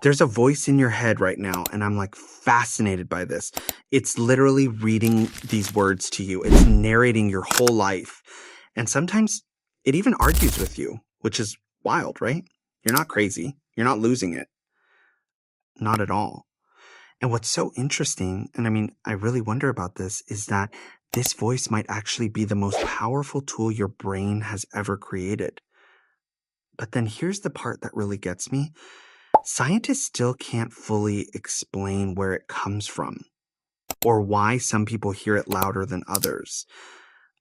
There's a voice in your head right now, and I'm like fascinated by this. It's literally reading these words to you. It's narrating your whole life. And sometimes it even argues with you, which is wild, right? You're not crazy. You're not losing it. Not at all. And what's so interesting, and I mean, I really wonder about this, is that this voice might actually be the most powerful tool your brain has ever created. But then here's the part that really gets me. Scientists still can't fully explain where it comes from or why some people hear it louder than others.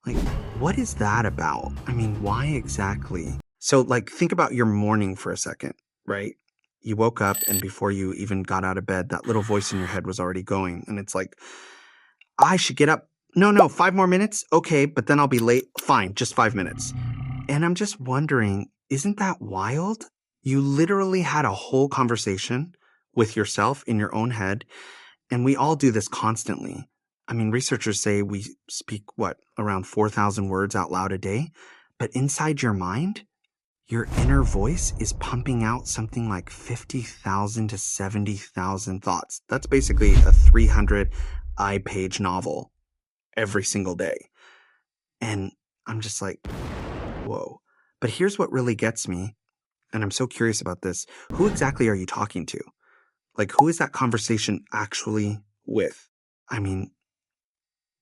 Like, what is that about? I mean, why exactly? So, like, think about your morning for a second, right? You woke up, and before you even got out of bed, that little voice in your head was already going. And it's like, I should get up. No, 5 more minutes? Okay, but then I'll be late. Fine, just 5 minutes. And I'm just wondering, isn't that wild? You literally had a whole conversation with yourself in your own head, and we all do this constantly. I mean, researchers say we speak, around 4,000 words out loud a day? But inside your mind, your inner voice is pumping out something like 50,000 to 70,000 thoughts. That's basically a 300-page novel every single day. And I'm just like, whoa. But here's what really gets me, and I'm so curious about this. Who exactly are you talking to? Like, who is that conversation actually with? I mean,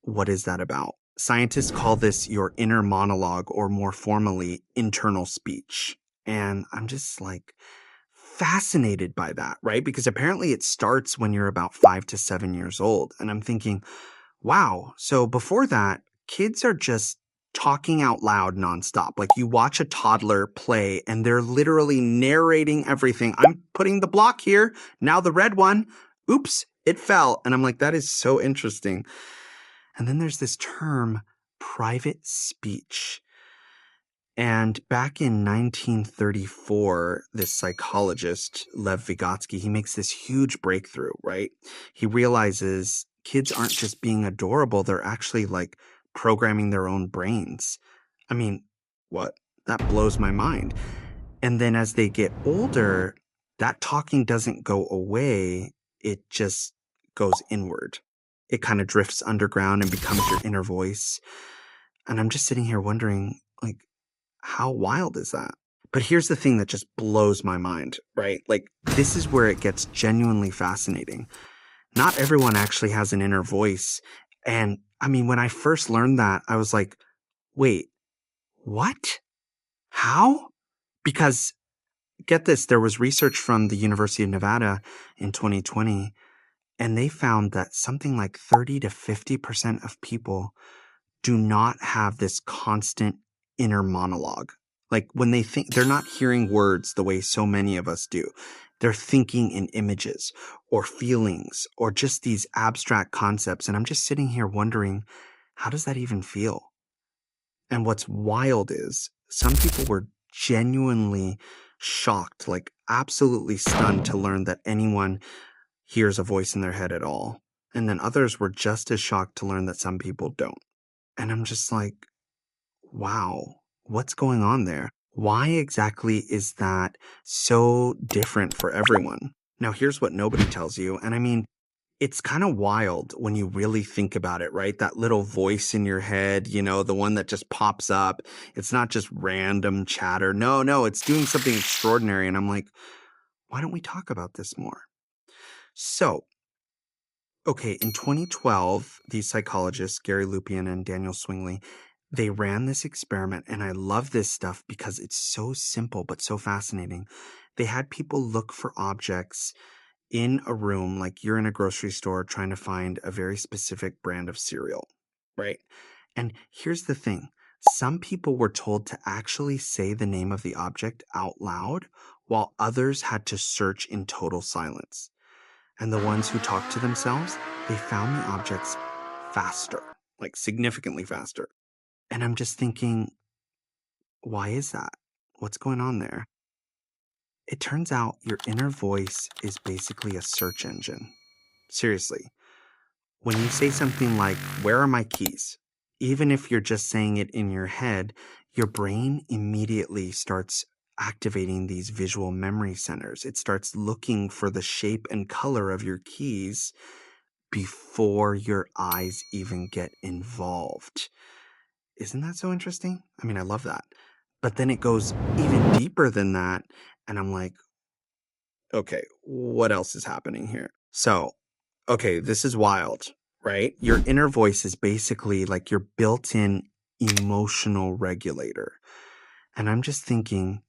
what is that about? Scientists call this your inner monologue, or more formally, internal speech. And I'm just like fascinated by that, right? Because apparently it starts when you're about 5 to 7 years old. And I'm thinking, wow, so before that, kids are just talking out loud nonstop. Like, you watch a toddler play and they're literally narrating everything. I'm putting the block here. Now the red one. Oops, it fell. And I'm like, that is so interesting. And then there's this term, private speech. And back in 1934, this psychologist, Lev Vygotsky, he makes this huge breakthrough, right? He realizes kids aren't just being adorable, they're actually like programming their own brains. I mean, what? That blows my mind. And then as they get older, that talking doesn't go away, it just goes inward. It kind of drifts underground and becomes your inner voice. And I'm just sitting here wondering, like, how wild is that? But here's the thing that just blows my mind, right? Like, this is where it gets genuinely fascinating. Not everyone actually has an inner voice. And I mean, when I first learned that, I was like, wait, what? How? Because get this, there was research from the University of Nevada in 2020, and they found that something like 30 to 50% of people do not have this constant inner monologue. Like, when they think, they're not hearing words the way so many of us do. They're thinking in images or feelings or just these abstract concepts. And I'm just sitting here wondering, how does that even feel? And what's wild is some people were genuinely shocked, like absolutely stunned to learn that anyone hears a voice in their head at all. And then others were just as shocked to learn that some people don't. And I'm just like, wow, what's going on there? Why exactly is that so different for everyone? Now, here's what nobody tells you. And I mean, it's kind of wild when you really think about it, right? That little voice in your head, you know, the one that just pops up. It's not just random chatter. No, it's doing something extraordinary. And I'm like, why don't we talk about this more? So, okay, in 2012, these psychologists, Gary Lupyan and Daniel Swingley, they ran this experiment, and I love this stuff because it's so simple but so fascinating. They had people look for objects in a room, like you're in a grocery store trying to find a very specific brand of cereal, right? And here's the thing. Some people were told to actually say the name of the object out loud, while others had to search in total silence. And the ones who talked to themselves, they found the objects faster, like significantly faster. And I'm just thinking, why is that? What's going on there? It turns out your inner voice is basically a search engine. Seriously. When you say something like, "Where are my keys?" Even if you're just saying it in your head, your brain immediately starts activating these visual memory centers. It starts looking for the shape and color of your keys before your eyes even get involved. Isn't that so interesting? I mean, I love that. But then it goes even deeper than that. And I'm like, okay, what else is happening here? So, okay, this is wild, right? Your inner voice is basically like your built in emotional regulator. And I'm just thinking,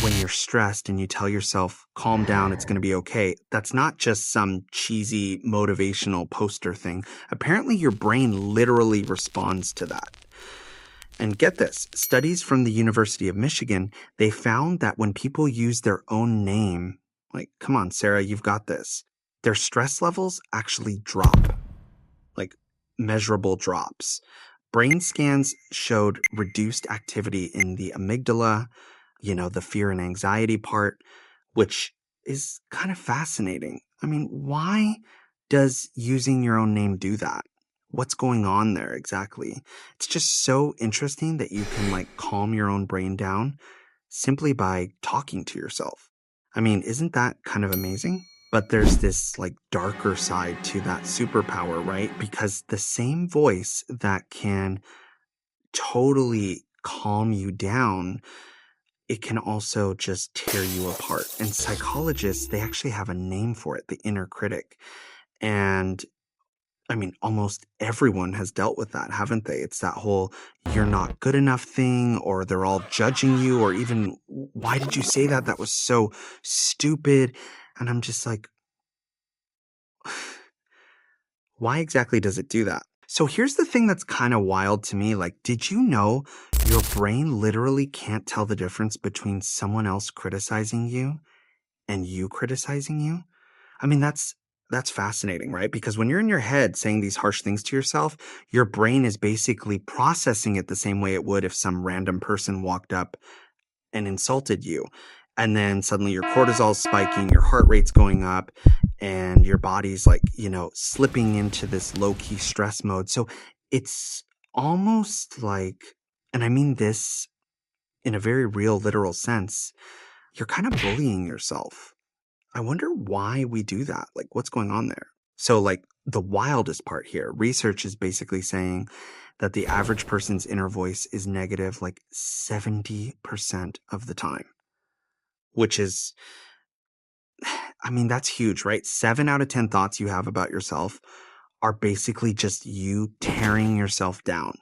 when you're stressed and you tell yourself, calm down, it's going to be okay, that's not just some cheesy motivational poster thing. Apparently, your brain literally responds to that. And get this, studies from the University of Michigan, they found that when people use their own name, like, come on, Sarah, you've got this, their stress levels actually drop, like measurable drops. Brain scans showed reduced activity in the amygdala, the fear and anxiety part, which is kind of fascinating. I mean, why does using your own name do that? What's going on there exactly? It's just so interesting that you can like calm your own brain down simply by talking to yourself. I mean, isn't that kind of amazing? But there's this like darker side to that superpower, right? Because the same voice that can totally calm you down, it can also just tear you apart. And psychologists, they actually have a name for it, the inner critic. And I mean, almost everyone has dealt with that, haven't they? It's that whole you're not good enough thing, or they're all judging you, or even, why did you say that? That was so stupid. And I'm just like, why exactly does it do that? So here's the thing that's kind of wild to me. Like, did you know your brain literally can't tell the difference between someone else criticizing you and you criticizing you? I mean, that's fascinating, right? Because when you're in your head saying these harsh things to yourself, your brain is basically processing it the same way it would if some random person walked up and insulted you. And then suddenly your cortisol's spiking, your heart rate's going up, and your body's like, slipping into this low-key stress mode. So it's almost like, and I mean this in a very real, literal sense, you're kind of bullying yourself. I wonder why we do that. Like, what's going on there? So, like, the wildest part here, research is basically saying that the average person's inner voice is negative like 70% of the time, which is, I mean, that's huge, right? 7 out of 10 thoughts you have about yourself are basically just you tearing yourself down.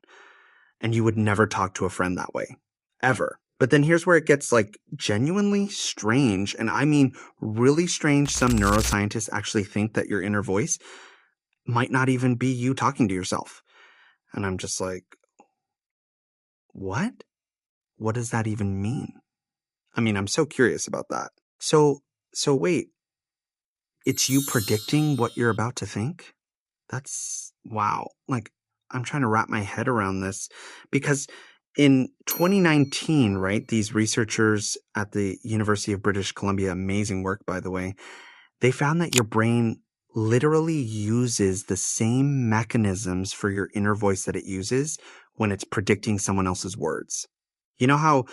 And you would never talk to a friend that way, ever. But then here's where it gets like genuinely strange. And I mean, really strange. Some neuroscientists actually think that your inner voice might not even be you talking to yourself. And I'm just like, what? What does that even mean? I mean, I'm so curious about that. So wait, it's you predicting what you're about to think? That's wow. Like, I'm trying to wrap my head around this because in 2019, right, these researchers at the University of British Columbia, amazing work, by the way, they found that your brain literally uses the same mechanisms for your inner voice that it uses when it's predicting someone else's words. You know how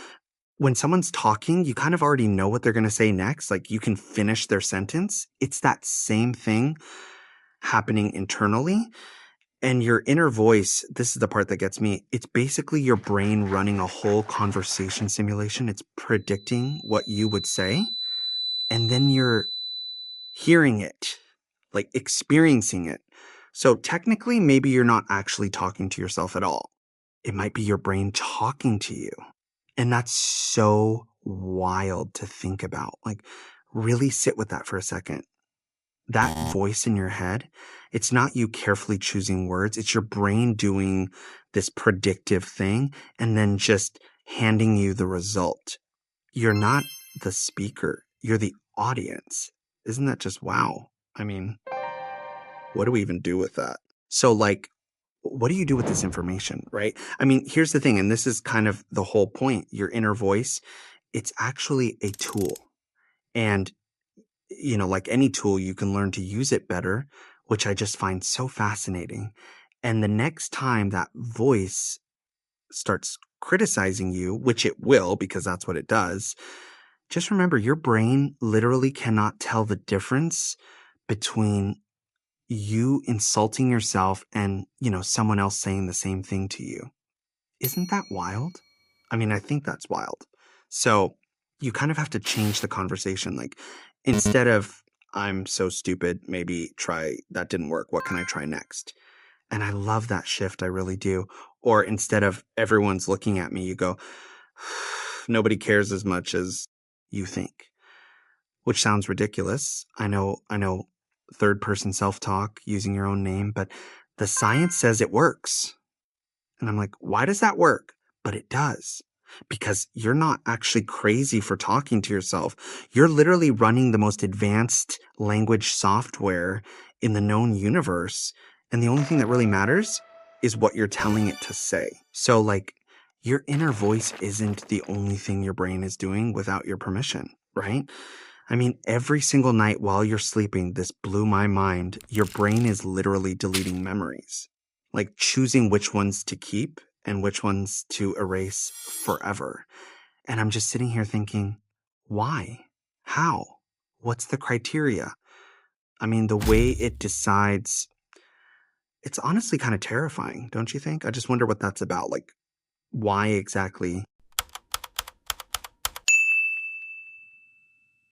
when someone's talking, you kind of already know what they're going to say next? Like you can finish their sentence. It's that same thing happening internally. And your inner voice, this is the part that gets me. It's basically your brain running a whole conversation simulation. It's predicting what you would say. And then you're hearing it, like experiencing it. So technically, maybe you're not actually talking to yourself at all. It might be your brain talking to you. And that's so wild to think about. Like, really sit with that for a second. That voice in your head, it's not you carefully choosing words. It's your brain doing this predictive thing and then just handing you the result. You're not the speaker. You're the audience. Isn't that just wow? I mean, what do we even do with that? So like, what do you do with this information, right? I mean, here's the thing, and this is kind of the whole point. Your inner voice, it's actually a tool. And like any tool, you can learn to use it better, which I just find so fascinating. And the next time that voice starts criticizing you, which it will because that's what it does, just remember your brain literally cannot tell the difference between you insulting yourself and, someone else saying the same thing to you. Isn't that wild? I mean, I think that's wild. So you kind of have to change the conversation. Like, instead of, I'm so stupid, maybe try, that didn't work. What can I try next? And I love that shift. I really do. Or instead of everyone's looking at me, you go, nobody cares as much as you think, which sounds ridiculous. I know third person self-talk using your own name, but the science says it works. And I'm like, why does that work? But it does. Because you're not actually crazy for talking to yourself. You're literally running the most advanced language software in the known universe. And the only thing that really matters is what you're telling it to say. So, like, your inner voice isn't the only thing your brain is doing without your permission, right? I mean, every single night while you're sleeping, this blew my mind. Your brain is literally deleting memories, like choosing which ones to keep and which ones to erase forever. And I'm just sitting here thinking, why? How? What's the criteria? I mean, the way it decides, it's honestly kind of terrifying, don't you think? I just wonder what that's about. Like, why exactly